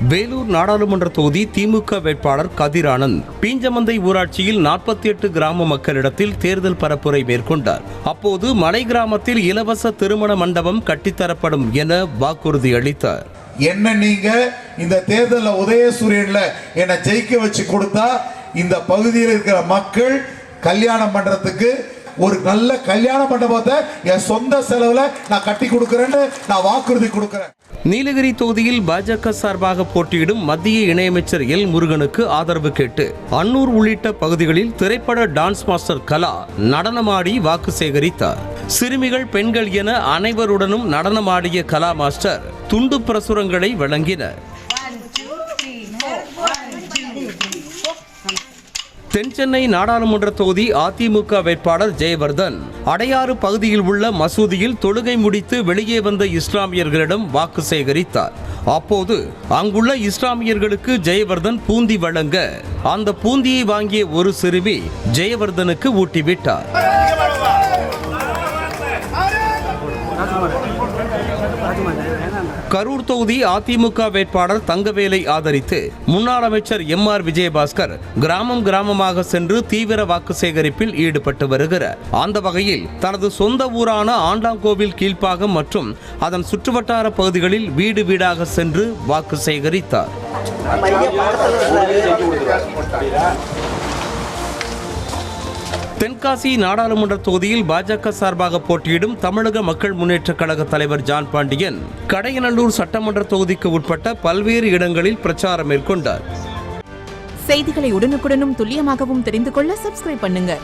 வேலூர் நாடாளுமன்ற தொகுதி திமுக வேட்பாளர் கதிர் ஆனந்த் பீஞ்சமந்தை ஊராட்சியில் 48 கிராம மக்களிடத்தில் தேர்தல் பரப்புரை மேற்கொண்டார். அப்போது மலை கிராமத்தில் இலவச திருமண மண்டபம் கட்டித்தரப்படும் என வாக்குறுதி அளித்தார். என்ன நீங்க இந்த தேர்தலில் உதயசூரியன்ல என்னை ஜெயிக்க வச்சு கொடுத்தா இந்த பகுதியில் இருக்கிற மக்கள் கல்யாணம் பண்றதுக்கு ஒரு நல்ல கல்யாண மண்டபத்தை என் சொந்த செலவுல நான் கட்டி கொடுக்கிறேன்னு நான் வாக்குறுதி கொடுக்கிறேன். நீலகிரி தொகுதியில் பாஜக சார்பாக போட்டியிடும் மத்திய இணையமைச்சர் எல் முருகனுக்கு ஆதரவு கேட்டு அன்னூர் உள்ளிட்ட பகுதிகளில் திரைப்பட டான்ஸ் மாஸ்டர் கலா நடனமாடி வாக்கு சேகரித்தார். சிறுமிகள், பெண்கள் என அனைவருடனும் நடனமாடிய கலா மாஸ்டர் துண்டு பிரசுரங்களை வழங்கினர். தென்சென்னை நாடாளுமன்ற தொகுதி அதிமுக வேட்பாளர் ஜெயவர்தன் அடையாறு பகுதியில் உள்ள மசூதியில் தொழுகை முடித்து வெளியே வந்த இஸ்லாமியர்களிடம் வாக்கு சேகரித்தார். அப்போது அங்குள்ள இஸ்லாமியர்களுக்கு ஜெயவர்தன் பூந்தி வழங்க அந்த பூந்தியை வாங்கிய ஒரு சிறுமி ஜெயவர்தனுக்கு ஊட்டிவிட்டார். கரூர் தொகுதி அதிமுக வேட்பாளர் தங்கவேலை ஆதரித்து முன்னாள் அமைச்சர் எம்.ஆர். விஜயபாஸ்கர் கிராமம் கிராமமாக சென்று தீவிர வாக்கு சேகரிப்பில் ஈடுபட்டு வருகிறார். அந்த வகையில் தனது சொந்த ஊரான ஆண்டாங்கோவில் கீழ்ப்பாகம் மற்றும் அதன் சுற்றுவட்டார பகுதிகளில் வீடு வீடாக சென்று வாக்கு சேகரித்தார். தென்காசி நாடாளுமன்ற தொகுதியில் பாஜக சார்பாக போட்டியிடும் தமிழக மக்கள் முன்னேற்ற கழக தலைவர் ஜான் பாண்டியன் கடையநல்லூர் சட்டமன்ற தொகுதிக்கு உட்பட்ட பல்வேறு இடங்களில் பிரச்சாரம் மேற்கொண்டார். செய்திகளை உடனுக்குடனும் துல்லியமாகவும் தெரிந்து கொள்ள சப்ஸ்கிரைப் பண்ணுங்க.